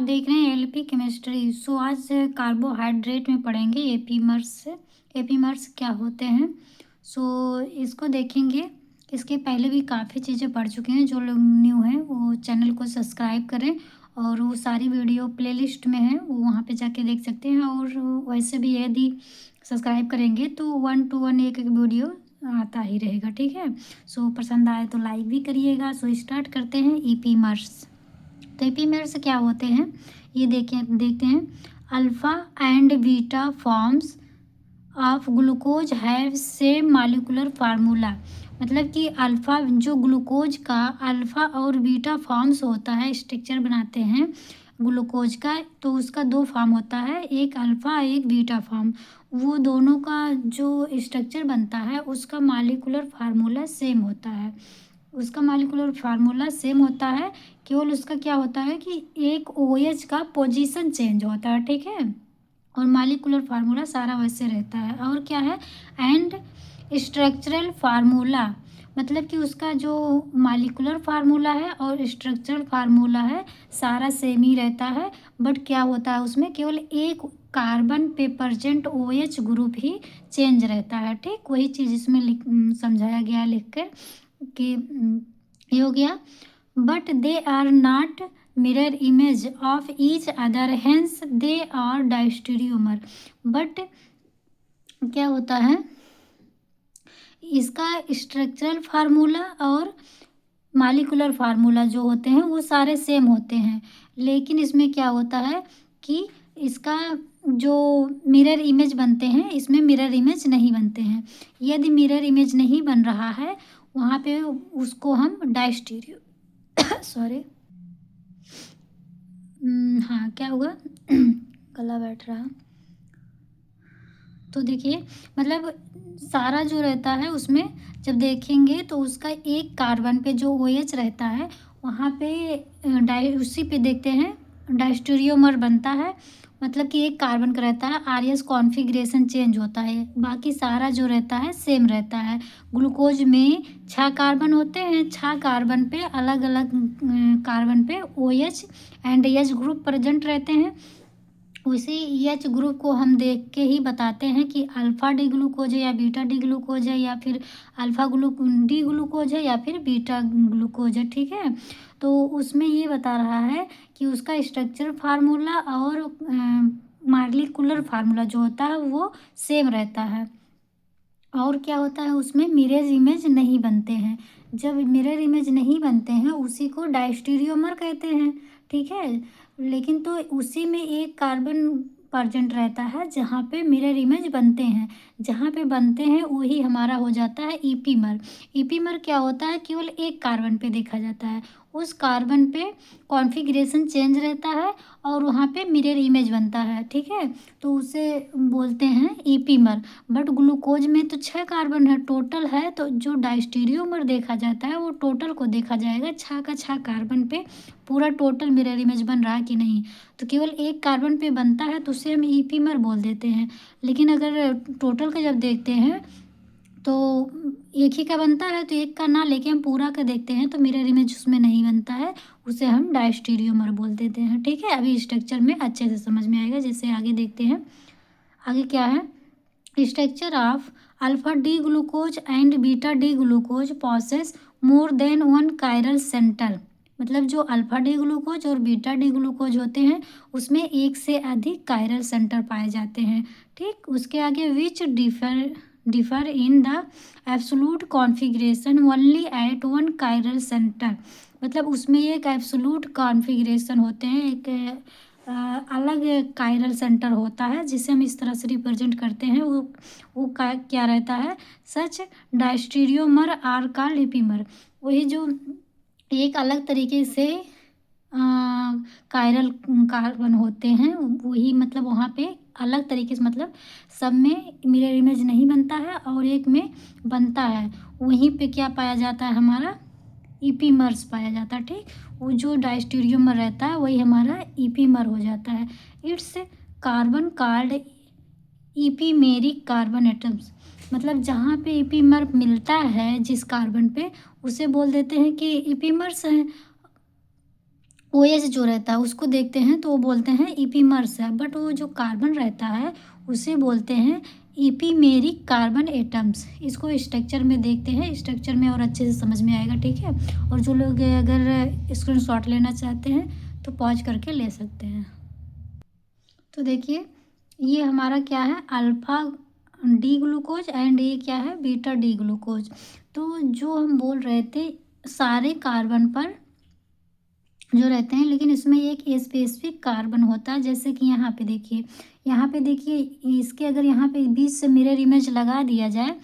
आप देख रहे हैं एलपी केमिस्ट्री। सो आज कार्बोहाइड्रेट में पढ़ेंगे एपीमर्स क्या होते हैं। सो इसको देखेंगे। इसके पहले भी काफ़ी चीज़ें पढ़ चुके हैं। जो लोग न्यू हैं वो चैनल को सब्सक्राइब करें और वो सारी वीडियो प्लेलिस्ट में है, वो वहाँ पे जाके देख सकते हैं। और वैसे भी यदि सब्सक्राइब करेंगे तो 1 to 1 एक वीडियो आता ही रहेगा, ठीक है। सो पसंद आए तो लाइक भी करिएगा। सो स्टार्ट करते हैं ईपीमर्स। तो एपीमर्स क्या होते हैं ये देखते हैं। Alpha and beta forms of glucose have same molecular formula. मतलब कि अल्फ़ा जो ग्लूकोज का अल्फ़ा और बीटा फॉर्म्स होता है, स्ट्रक्चर बनाते हैं ग्लूकोज का, तो उसका दो फॉर्म होता है, एक अल्फ़ा एक बीटा फॉर्म। वो दोनों का जो स्ट्रक्चर बनता है उसका मॉलिक्यूलर फार्मूला सेम होता है। केवल उसका क्या होता है कि एक OH का पोजीशन चेंज होता है, ठीक है। और मॉलिक्यूलर फार्मूला सारा वैसे रहता है। और क्या है, एंड स्ट्रक्चरल फार्मूला, मतलब कि उसका जो मॉलिक्यूलर फार्मूला है और स्ट्रक्चरल फार्मूला है सारा सेम ही रहता है। बट क्या होता है उसमें केवल एक कार्बन पे प्रेजेंट OH ग्रुप ही चेंज रहता है, ठीक। वही चीज़ इसमें समझाया गया लिख कर कि ये हो गया। But they are not mirror image of each other, hence they are diastereomer. But क्या होता है, इसका स्ट्रक्चरल फार्मूला और मॉलिक्यूलर फार्मूला जो होते हैं वो सारे सेम होते हैं। लेकिन इसमें क्या होता है कि इसका जो मिरर इमेज बनते हैं इसमें मिरर इमेज नहीं बनते हैं। यदि मिरर इमेज नहीं बन रहा है वहाँ पे उसको हम डायस्टेरियो सॉरी हाँ क्या हुआ गला बैठ रहा। तो देखिए, मतलब सारा जो रहता है उसमें जब देखेंगे तो उसका एक कार्बन पे जो OH रहता है वहाँ पे उसी पे देखते हैं डायस्टेरियोमर बनता है। मतलब कि एक कार्बन का रहता है, आरएस कॉन्फ़िगरेशन चेंज होता है, बाकी सारा जो रहता है सेम रहता है। ग्लूकोज में 6 कार्बन होते हैं, 6 कार्बन पे अलग अलग कार्बन पे OH and H group present रहते हैं। उसी एच ग्रुप को हम देख के ही बताते हैं कि अल्फ़ा डी ग्लूकोज है या बीटा डी ग्लूकोज है, या फिर अल्फ़ा डी ग्लूकोज है या फिर बीटा ग्लूकोज है, ठीक है। तो उसमें ये बता रहा है कि उसका स्ट्रक्चर फार्मूला और मॉलिक्यूलर फार्मूला जो होता है वो सेम रहता है। और क्या होता है उसमें मिरर इमेज नहीं बनते हैं। जब मिरर इमेज नहीं बनते हैं उसी को डायस्टेरियोमर कहते हैं, ठीक है। लेकिन तो उसी में एक कार्बन प्रेजेंट रहता है जहाँ पे मिरर इमेज बनते हैं, जहाँ पे बनते हैं वही हमारा हो जाता है ईपीमर। ईपीमर क्या होता है, केवल एक कार्बन पे देखा जाता है, उस कार्बन पे कॉन्फ़िगरेशन चेंज रहता है और वहाँ पे मिरर इमेज बनता है, ठीक है। तो उसे बोलते हैं ईपीमर। बट ग्लूकोज में तो 6 कार्बन है टोटल है, तो जो डायस्टेरियोमर देखा जाता है वो टोटल को देखा जाएगा, 6 का 6 कार्बन पे पूरा टोटल मिरर इमेज बन रहा है कि नहीं। तो केवल एक कार्बन पे बनता है तो उसे हम ईपीमर बोल देते हैं। लेकिन अगर टोटल का जब देखते हैं तो एक ही का बनता है तो एक का ना लेके हम पूरा का देखते हैं तो मिरर इमेज उसमें नहीं बनता है, उसे हम डायस्टेरियोमर बोल देते हैं, ठीक है। अभी स्ट्रक्चर में अच्छे से समझ में आएगा। जैसे आगे देखते हैं, आगे क्या है, structure of alpha D glucose and beta D glucose possesses more than 1 chiral centre. मतलब जो अल्फा डी ग्लूकोज और बीटा डी ग्लूकोज होते हैं उसमें एक से अधिक कायरल सेंटर पाए जाते हैं, ठीक। उसके आगे which differ in the absolute configuration only at 1 chiral centre. मतलब उसमें एक एब्सोल्यूट कॉन्फ़िगरेशन होते हैं, एक अलग कायरल सेंटर होता है जिसे हम इस तरह से रिप्रेजेंट करते हैं। वो क्या रहता है, सच डायस्टेरियोमर आर का लिपीमर। वही जो एक अलग तरीके से कायरल कार्बन होते हैं वही, मतलब वहाँ पे अलग तरीके से, मतलब सब में मिरर इमेज नहीं बनता है और एक में बनता है। वहीं पे क्या पाया जाता है, हमारा ईपीमर्स पाया जाता है, ठीक। वो जो डायस्टेरियोमर रहता है वही हमारा ईपीमर हो जाता है। It's carbon card epimeric carbon atoms. मतलब जहाँ पे ईपीमर मिलता है जिस कार्बन पे उसे बोल देते हैं कि ईपीमर्स हैं। ओएच जो रहता है उसको देखते हैं तो वो बोलते हैं ईपीमर्स है, बट वो जो कार्बन रहता है उसे बोलते हैं ईपीमेरिक कार्बन एटम्स। इसको स्ट्रक्चर में देखते हैं, स्ट्रक्चर में और अच्छे से समझ में आएगा, ठीक है। और जो लोग अगर स्क्रीनशॉट लेना चाहते हैं तो पॉज करके ले सकते हैं। तो देखिए ये हमारा क्या है, अल्फ़ा डी ग्लूकोज एंड ये क्या है, बीटा डी ग्लूकोज। तो जो हम बोल रहे थे सारे कार्बन पर जो रहते हैं, लेकिन इसमें एक स्पेसिफिक कार्बन होता है। जैसे कि यहाँ पे देखिए इसके अगर यहाँ पे बीच से मिरर इमेज लगा दिया जाए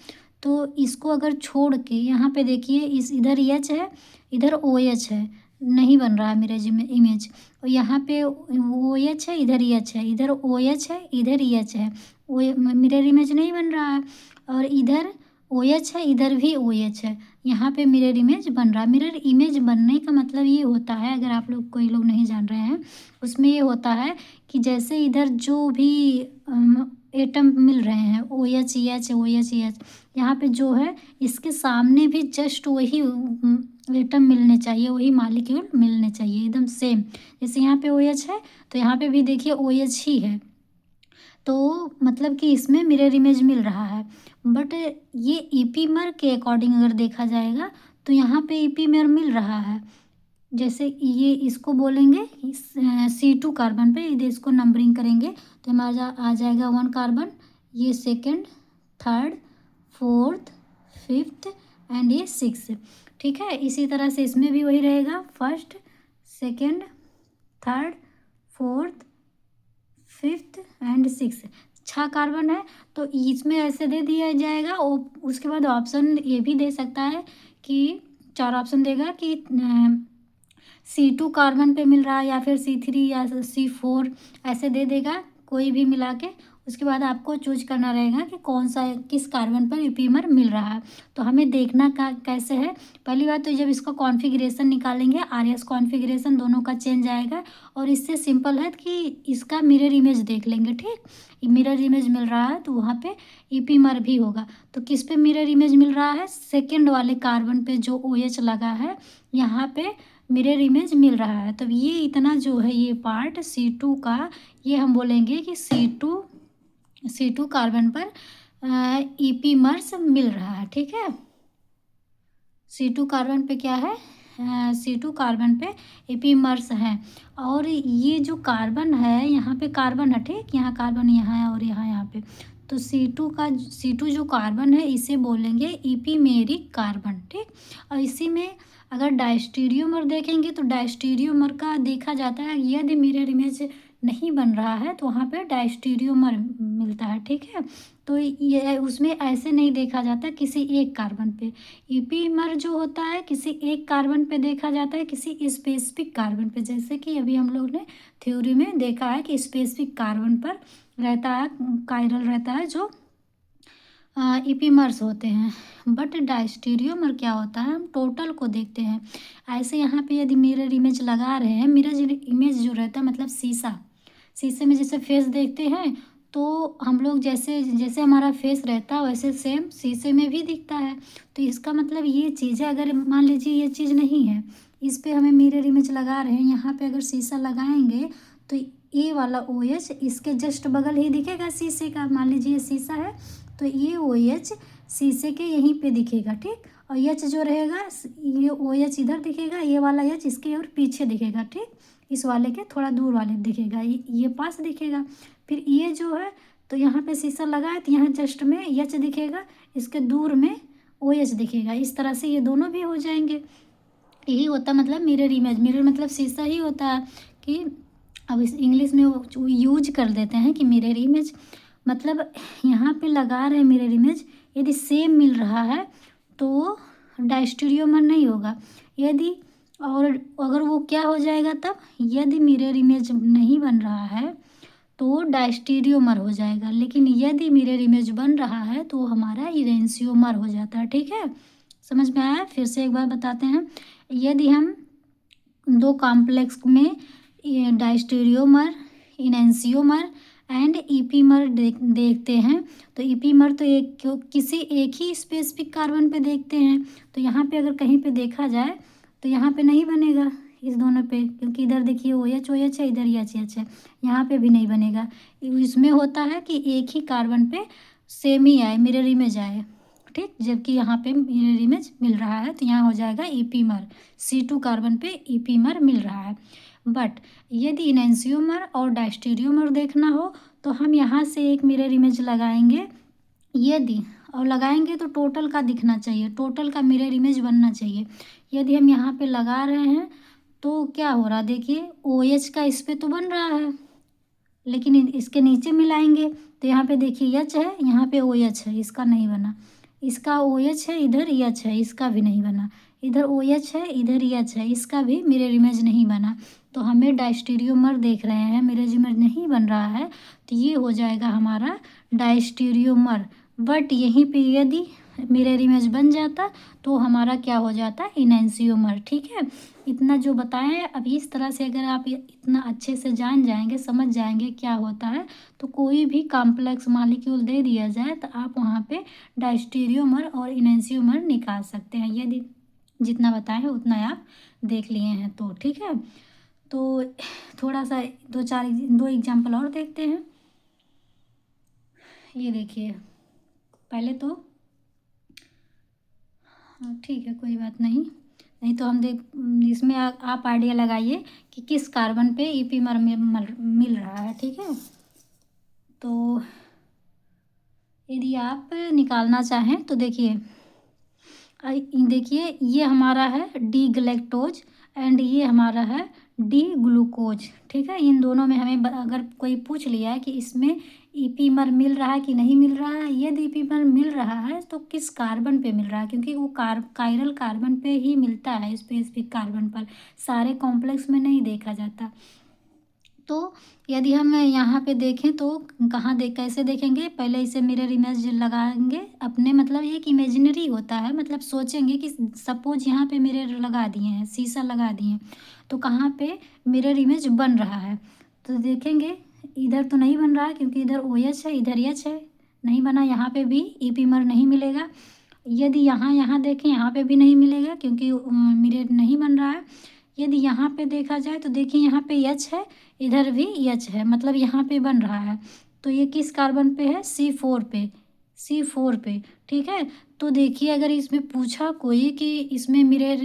तो इसको अगर छोड़ के यहाँ पे देखिए इस इधर एच है, इधर ओ एच है, नहीं बन रहा है मिरर इमेज। और यहाँ पे ओ एच है, इधर एच है, इधर ओ एच है, इधर एच है, ओ मिरर इमेज नहीं बन रहा है। और इधर ओ एच है, इधर भी ओ एच है, यहाँ पे मिरर इमेज बन रहा है। मिरर इमेज बनने का मतलब ये होता है, अगर आप लोग कोई लोग नहीं जान रहे हैं, उसमें ये होता है कि जैसे इधर जो भी एटम मिल रहे हैं O H E H O H E H, यहाँ पे जो है इसके सामने भी जस्ट वही एटम मिलने चाहिए, वही मालिक्यूल मिलने चाहिए एकदम सेम। जैसे यहाँ पे ओ एच है तो यहाँ पे भी देखिए ओ एच ही है, तो मतलब कि इसमें मिरर इमेज मिल रहा है। बट ये ईपीमर के अकॉर्डिंग अगर देखा जाएगा तो यहाँ पे ईपीमर मिल रहा है। जैसे ये इसको बोलेंगे C2 कार्बन पे, यदि इसको नंबरिंग करेंगे तो हमारा आ जाएगा 1 कार्बन, ये second, third, fourth, fifth and ये 6, ठीक है। इसी तरह से इसमें भी वही रहेगा, first, second, third, fourth, fifth and 6, 6 carbon है। तो इसमें ऐसे दे दिया जाएगा। उसके बाद ऑप्शन ये भी दे सकता है कि 4 ऑप्शन देगा कि C2 कार्बन पे मिल रहा है या फिर C3 या C4 ऐसे दे देगा, कोई भी मिला के। उसके बाद आपको चूज करना रहेगा कि कौन सा किस कार्बन पर ईपीमर मिल रहा है। तो हमें देखना का कैसे है, पहली बात तो जब इसका कॉन्फ़िगरेशन निकालेंगे आरएस कॉन्फ़िगरेशन दोनों का चेंज आएगा। और इससे सिंपल है कि इसका मिरर इमेज देख लेंगे, ठीक। मिरर इमेज मिल रहा है तो वहाँ पे ईपीमर भी होगा। तो किस पे मिरर इमेज मिल रहा है, सेकेंड वाले कार्बन पे जो OH लगा है यहाँ पे मिरर इमेज मिल रहा है। तो ये इतना जो है ये पार्ट C2 का, ये हम बोलेंगे कि C2 कार्बन पर ईपीमर्स मिल रहा है, ठीक है। C2 कार्बन पे क्या है, C2 कार्बन पे ईपीमर्स हैं। और ये जो कार्बन है यहाँ पे कार्बन है, ठीक, यहाँ कार्बन यहाँ है और यहाँ पे। तो C2 जो कार्बन है इसे बोलेंगे ईपीमेरिक कार्बन, ठीक। और इसी में अगर डायस्टीरियोमर देखेंगे तो डायस्टीरियोमर का देखा जाता है, यदि मिरर इमेज नहीं बन रहा है तो वहाँ पे डायस्टीरियोमर मिलता है, ठीक है। तो ये उसमें ऐसे नहीं देखा जाता किसी एक कार्बन पे। ईपीमर जो होता है किसी एक कार्बन पे देखा जाता है, किसी स्पेसिफिक कार्बन पे। जैसे कि अभी हम लोग ने थ्योरी में देखा है कि स्पेसिफिक कार्बन पर रहता है, कायरल रहता है जो ईपीमर्स होते हैं। बट डायस्टीरियोमर क्या होता है, हम टोटल को देखते हैं। ऐसे यहाँ पे यदि मिरर इमेज लगा रहे हैं, मिरर इमेज जो रहता है मतलब शीशे में जैसे फेस देखते हैं तो हम लोग जैसे जैसे हमारा फेस रहता है वैसे सेम शीशे में भी दिखता है। तो इसका मतलब ये चीज़ है, अगर मान लीजिए ये चीज़ नहीं है, इस पे हमें मिरर इमेज लगा रहे हैं, यहाँ पे अगर शीशा लगाएंगे तो ये वाला OH इसके जस्ट बगल ही दिखेगा शीशे का। मान लीजिए ये शीशा है तो ये OH शीशे के यहीं पे दिखेगा, ठीक। और H जो रहेगा ये OH इधर दिखेगा, ये वाला H इसके और पीछे दिखेगा, ठीक। इस वाले के थोड़ा दूर वाले दिखेगा, ये पास दिखेगा। फिर ये जो है तो यहाँ पे शीशा लगा है तो यहाँ जस्ट में H दिखेगा, इसके दूर में OH दिखेगा। इस तरह से ये दोनों भी हो जाएंगे। यही होता मतलब मिरर इमेज। मिरर मतलब शीशा ही होता है कि अब इस इंग्लिश में वो यूज कर देते हैं कि मिरर इमेज मतलब यहाँ पे लगा रहे मिरर इमेज, यदि सेम मिल रहा है तो डायस्टीरियोमर नहीं होगा। यदि और अगर वो क्या हो जाएगा तब, यदि मिरर इमेज नहीं बन रहा है तो डायस्टीरियोमर हो जाएगा। लेकिन यदि मिरर इमेज बन रहा है तो हमारा इरेंशियोमर हो जाता है, ठीक है। समझ में आया? फिर से एक बार बताते हैं। यदि हम दो कॉम्प्लेक्स में डायस्टीरियोमर, इनेंशियोमर एंड ईपीमर देखते हैं तो ईपीमर तो किसी एक ही स्पेसिफिक कार्बन पे देखते हैं। तो यहाँ पे अगर कहीं पे देखा जाए तो यहाँ पे नहीं बनेगा, इस दोनों पे, क्योंकि इधर देखिए ओ एच है, इधर एच एच है, यहाँ पे भी नहीं बनेगा। इसमें होता है कि एक ही कार्बन पे सेम ही आए, मिरर इमेज आए, ठीक, जबकि यहाँ पे मिरर इमेज मिल रहा है तो यहाँ हो जाएगा ईपीमर, C2 कार्बन पे ईपीमर मिल रहा है। बट यदि इनैंसियोमर और डायस्टेरियोमर देखना हो तो हम यहाँ से एक मिरर इमेज लगाएंगे, यदि और लगाएंगे तो टोटल का दिखना चाहिए, टोटल का मिरर इमेज बनना चाहिए। यदि हम यहाँ पे लगा रहे हैं तो क्या हो रहा है, देखिए ओ एच का इस पे तो बन रहा है, लेकिन इसके नीचे मिलाएंगे तो यहाँ पे देखिए एच है, यहाँ पे ओ एच है, इसका नहीं बना, इसका ओ एच है, इधर एच है, इसका भी नहीं बना, इधर ओ एच है, इधर एच है, इसका भी मिरर इमेज नहीं बना। तो हमें डायस्टेरियोमर देख रहे हैं, मिरर इमेज नहीं बन रहा है, तो ये हो जाएगा हमारा डायस्टेरियोमर। बट यहीं पे यदि मिरर इमेज बन जाता तो हमारा क्या हो जाता, इनैंसियोमर। ठीक है, इतना जो बताएं हैं, अब इस तरह से अगर आप इतना अच्छे से जान जाएंगे, समझ जाएंगे क्या होता है, तो कोई भी कॉम्प्लेक्स मॉलिक्यूल दे दिया जाए तो आप वहाँ पे डायस्टेरियोमर और इनैंसियोमर निकाल सकते हैं, यदि जितना बताएं हैं उतना आप देख लिए हैं तो। ठीक है, तो थोड़ा सा दो एग्जाम्पल और देखते हैं। ये देखिए, पहले तो ठीक है, कोई बात नहीं, नहीं तो हम इसमें आप आइडिया लगाइए कि किस कार्बन पे ईपीमर मिल रहा है। ठीक है, तो यदि आप निकालना चाहें तो देखिए ये हमारा है डी गलेक्टोज एंड ये हमारा है डी ग्लूकोज। ठीक है, इन दोनों में हमें अगर कोई पूछ लिया है कि इसमें ईपीमर मिल रहा है कि नहीं मिल रहा है, यदि ईपीमर मिल रहा है तो किस कार्बन पे मिल रहा है, क्योंकि वो कायरल कार्बन पे ही मिलता है, स्पेसिफिक कार्बन पर, सारे कॉम्प्लेक्स में नहीं देखा जाता। तो यदि हम यहाँ पे देखें तो कैसे देखेंगे, पहले इसे मिरर इमेज लगाएंगे अपने, मतलब एक इमेजिनरी होता है, मतलब सोचेंगे कि सपोज यहाँ पे मिरर लगा दिए हैं, शीशा लगा दिए हैं, तो कहाँ पे मिरर इमेज बन रहा है, तो देखेंगे इधर तो नहीं बन रहा है, क्योंकि इधर ओ एच है, इधर एच है, नहीं बना, यहाँ पे भी ईपीमर नहीं मिलेगा। यदि यहाँ देखें, यहाँ पे भी नहीं मिलेगा, क्योंकि मिरर नहीं बन रहा है। यदि यहाँ पे देखा जाए तो देखिए यहाँ पे एच है, इधर भी एच है, मतलब यहाँ पे बन रहा है, तो ये किस कार्बन पे है, C4 पे, C4 पे। ठीक है, तो देखिए अगर इसमें पूछा कोई कि इसमें मिरर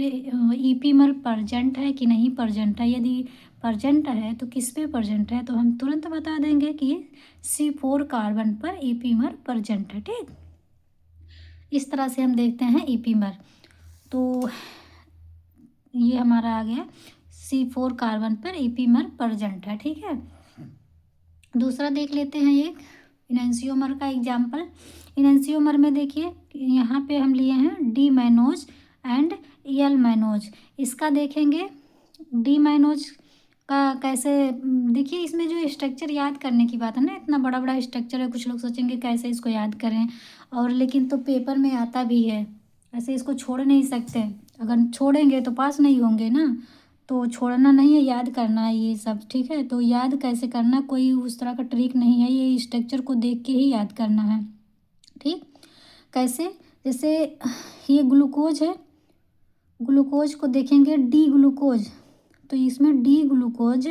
ईपीमर प्रजेंट है कि नहीं प्रजेंट है, यदि प्रजेंट है तो किस पे प्रजेंट है, तो हम तुरंत बता देंगे कि C4 कार्बन पर ईपीमर प्रजेंट है। ठीक, इस तरह से हम देखते हैं ईपीमर। तो ये हमारा आ गया C4 कार्बन पर ईपीमर प्रजेंट है। ठीक है, दूसरा देख लेते हैं एक इनैंसियोमर का एग्जाम्पल। इनैंसियोमर में देखिए यहाँ पे हम लिए हैं D mannose and L mannose. इसका देखेंगे डी मैनोज का कैसे, देखिए इसमें जो स्ट्रक्चर याद करने की बात है ना, इतना बड़ा बड़ा स्ट्रक्चर है, कुछ लोग सोचेंगे कैसे इसको याद करें, और लेकिन तो पेपर में आता भी है, ऐसे इसको छोड़ नहीं सकते, अगर छोड़ेंगे तो पास नहीं होंगे ना, तो छोड़ना नहीं है, याद करना है ये सब। ठीक है, तो याद कैसे करना, कोई उस तरह का ट्रिक नहीं है, ये स्ट्रक्चर को देख के ही याद करना है। ठीक, कैसे, जैसे ये ग्लूकोज है, ग्लूकोज को देखेंगे डी ग्लूकोज, तो इसमें डी ग्लूकोज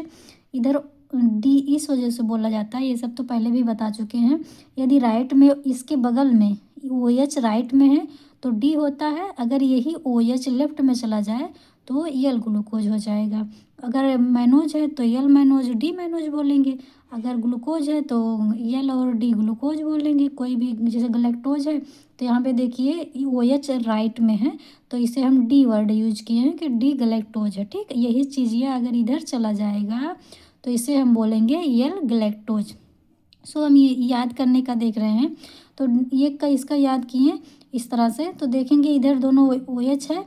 इधर डी इस वजह से बोला जाता है, ये सब तो पहले भी बता चुके हैं। यदि राइट में इसके बगल में ओ एच राइट में है तो डी होता है, अगर यही ओ एच लेफ्ट में चला जाए तो एल ग्लूकोज हो जाएगा, अगर मैनोज है तो एल मैनोज डी मैनोज बोलेंगे, अगर ग्लूकोज है तो एल और डी ग्लूकोज बोलेंगे, कोई भी, जैसे गलेक्टोज है तो यहाँ पे देखिए ओ एच राइट में है तो इसे हम डी वर्ड यूज किए हैं कि डी गलेक्टोज है। ठीक, यही चीज़ ये अगर इधर चला जाएगा तो इसे हम बोलेंगे एल गलेक्टोज। सो हम ये याद करने का देख रहे हैं, तो ये का इसका याद किए इस तरह से, तो देखेंगे इधर दोनों ओ एच है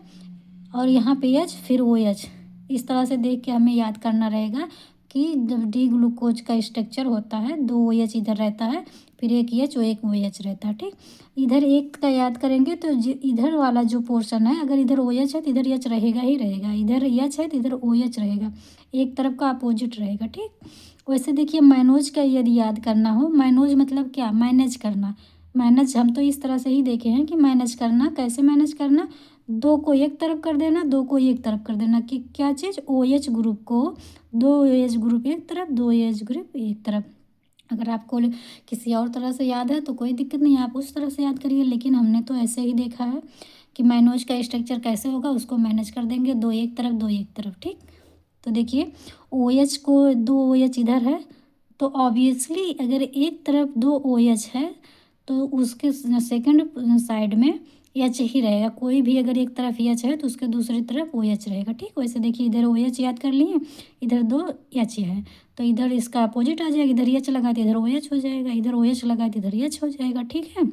और यहाँ पे एच फिर ओ एच, इस तरह से देख के हमें याद करना रहेगा कि जब डी ग्लूकोज का स्ट्रक्चर होता है, दो ओ एच इधर रहता है, फिर एक एच और एक ओ एच रहता है। ठीक, इधर एक का याद करेंगे तो इधर वाला जो पोर्शन है, अगर इधर ओ एच है तो इधर एच रहेगा ही रहेगा, इधर एच है तो इधर ओ एच रहेगा, एक तरफ का अपोजिट रहेगा। ठीक, वैसे देखिए मैनोज का यदि याद करना हो, मैनोज मतलब क्या, मैनेज करना, मैनेज हम तो इस तरह से ही देखे हैं कि मैनेज करना, कैसे मैनेज करना, दो को एक तरफ कर देना, दो को एक तरफ कर देना कि क्या चीज़, OH ग्रुप को, दो OH ग्रुप एक तरफ, दो OH ग्रुप एक तरफ। अगर आपको किसी और तरह से याद है तो कोई दिक्कत नहीं, आप उस तरह से याद करिए, लेकिन हमने तो ऐसे ही देखा है कि मैनोज का स्ट्रक्चर कैसे होगा, उसको मैनेज कर देंगे, दो एक तरफ दो एक तरफ, ठीक। तो देखिए OH को, दो OH इधर है, तो ऑब्वियसली अगर एक तरफ दो OH है तो उसके सेकंड साइड में एच ही रहेगा। कोई भी अगर एक तरफ एच है तो उसके दूसरी तरफ OH रहेगा, ठीक। वैसे देखिए इधर OH याद कर लिए, इधर दो एच है, तो इधर इसका अपोजिट आ जाएगा, इधर एच लगा दिया इधर OH हो जाएगा, इधर OH लगा दिया इधर एच हो जाएगा, ठीक है।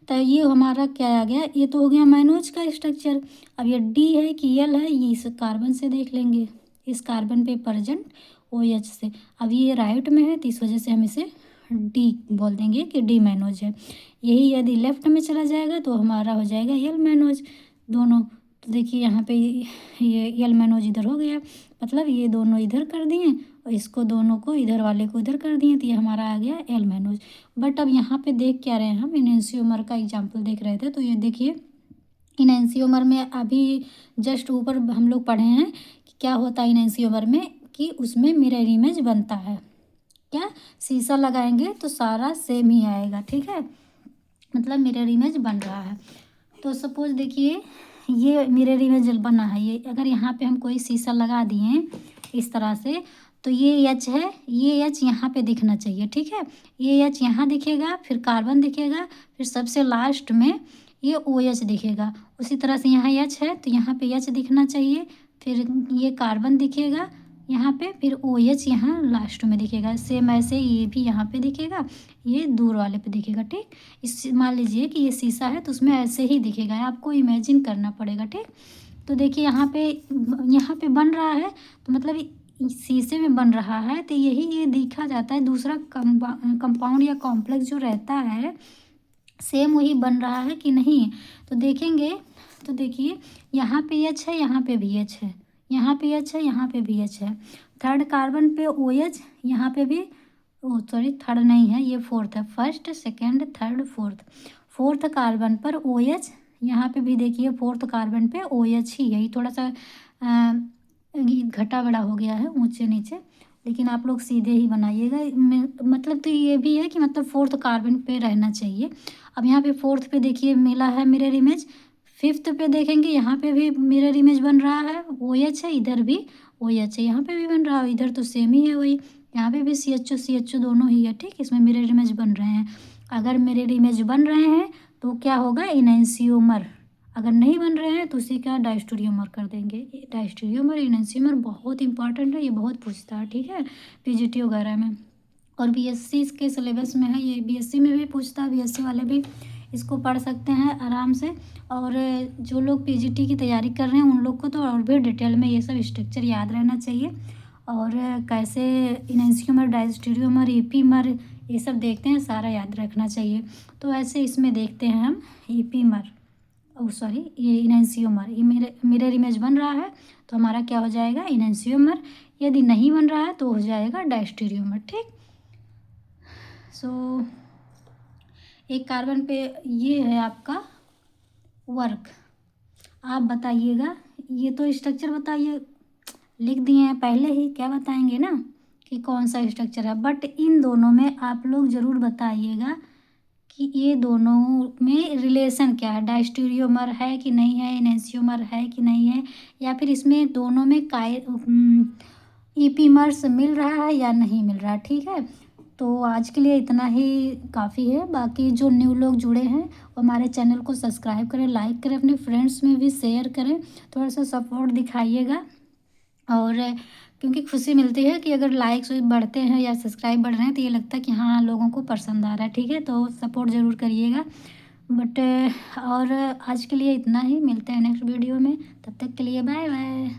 तो ये हमारा क्या आ गया, ये तो हो गया मैनोज का स्ट्रक्चर। अब ये डी है कि एल है, ये इस कार्बन से देख लेंगे, इस कार्बन पे प्रेजेंट OH से। अब ये राइट में है तो इस वजह से हम इसे डी बोल देंगे कि डी मैनोज है। यही यदि लेफ्ट में चला जाएगा तो हमारा हो जाएगा एल मैनोज दोनों। तो देखिए यहाँ पे ये एल मैनोज इधर हो गया, मतलब ये दोनों इधर कर दिए और इसको दोनों को, इधर वाले को इधर कर दिए, तो ये हमारा आ गया एल मैनोज। बट अब यहाँ पे देख क्या रहे हैं हम, इनैंसियोमर का एग्जाम्पल देख रहे थे, तो ये देखिए इनैंसियोमर में अभी जस्ट ऊपर हम लोग पढ़े हैं कि क्या होता है इनैंसियोमर में, कि उसमें मिरर इमेज बनता है। क्या, शीशा लगाएंगे तो सारा सेम ही आएगा, ठीक है, मतलब मिरर इमेज बन रहा है। तो सपोज देखिए ये मिरर इमेज बना है, ये अगर यहाँ पे हम कोई शीशा लगा दिए इस तरह से, तो ये एच है, ये एच यहाँ पे दिखना चाहिए, ठीक है। ये एच यहाँ दिखेगा, फिर कार्बन दिखेगा, फिर सबसे लास्ट में ये OH दिखेगा। उसी तरह से यहाँ एच है तो यहाँ पे एच दिखना चाहिए, फिर ये कार्बन दिखेगा यहाँ पे, फिर OH यहाँ लास्ट में दिखेगा। सेम ऐसे ये भी यहाँ पे दिखेगा, ये दूर वाले पे दिखेगा, ठीक। इस मान लीजिए कि ये शीशा है तो उसमें ऐसे ही दिखेगा, आपको इमेजिन करना पड़ेगा, ठीक। तो देखिए यहाँ पे बन रहा है, तो मतलब शीशे में बन रहा है, तो यही ये देखा जाता है। दूसरा कंपाउंड या कॉम्प्लेक्स जो रहता है सेम वही बन रहा है कि नहीं, तो देखेंगे। तो देखिए यहाँ पे एच है, यहाँ पे भी एच है, यहाँ पे एच है, यहाँ पे भी एच है। थर्ड कार्बन पे OH, यहाँ पे भी, ओ सॉरी थर्ड नहीं है, ये फोर्थ है, first second third fourth. Fourth carbon पर OH, यहाँ पे भी देखिए फोर्थ कार्बन पे OH ही है। ये थोड़ा सा घटा बड़ा हो गया है ऊंचे नीचे, लेकिन आप लोग सीधे ही बनाइएगा। मतलब तो ये भी है कि मतलब फोर्थ कार्बन पे रहना चाहिए। अब यहाँ पे फोर्थ पे देखिए मिला है मिरर इमेज, फिफ्थ पे देखेंगे यहाँ पे भी मिरर इमेज बन रहा है, OH है, इधर भी OH है, यहाँ पे भी बन रहा है, इधर तो सेम ही है वही, यहाँ पे भी CHO दोनों ही है, ठीक। इसमें मिरर इमेज बन रहे हैं। अगर मिरर इमेज बन रहे हैं तो क्या होगा, इनैंसियोमर। अगर नहीं बन रहे हैं तो उसी का डायस्टेरियोमर कर देंगे। डायस्टेरियोमर इनैंसियोमर बहुत इंपॉर्टेंट है, ये बहुत पूछता है, ठीक है, PGT वगैरह में, और BSc के सिलेबस में है ये, BSc में भी पूछता है, BSc वाले भी इसको पढ़ सकते हैं आराम से। और जो लोग PGT की तैयारी कर रहे हैं उन लोग को तो और भी डिटेल में ये सब स्ट्रक्चर याद रहना चाहिए। और कैसे इनैंसियोमर, डायस्टेरियोमर, ईपीमर, ये सब देखते हैं, सारा याद रखना चाहिए। तो ऐसे इसमें देखते हैं हम ईपीमर, सॉरी ये इनैंसियोमर, ये मिरर इमेज बन रहा है तो हमारा क्या हो जाएगा, इनैंसियोमर। यदि नहीं बन रहा है तो हो जाएगा डायस्टेरियोमर, ठीक। सो एक कार्बन पे ये है आपका वर्क। आप बताइएगा, ये तो स्ट्रक्चर बताइए, लिख दिए हैं पहले ही, क्या बताएंगे ना कि कौन सा स्ट्रक्चर है, बट इन दोनों में आप लोग ज़रूर बताइएगा कि ये दोनों में रिलेशन क्या है, डायस्टेरियोमर है कि नहीं है, इनैंसियोमर है कि नहीं है, या फिर इसमें दोनों में ईपीमर्स मिल रहा है या नहीं मिल रहा, ठीक है। तो आज के लिए इतना ही काफ़ी है। बाकी जो न्यू लोग जुड़े हैं वो हमारे चैनल को सब्सक्राइब करें, लाइक करें, अपने फ्रेंड्स में भी शेयर करें, थोड़ा सा सपोर्ट दिखाइएगा। और क्योंकि खुशी मिलती है कि अगर लाइक्स बढ़ते हैं या सब्सक्राइब बढ़ रहे हैं तो ये लगता है कि हाँ लोगों को पसंद आ रहा है, ठीक है, तो सपोर्ट ज़रूर करिएगा। बट और आज के लिए इतना ही, मिलते हैं नेक्स्ट वीडियो में, तब तक के लिए बाय बाय।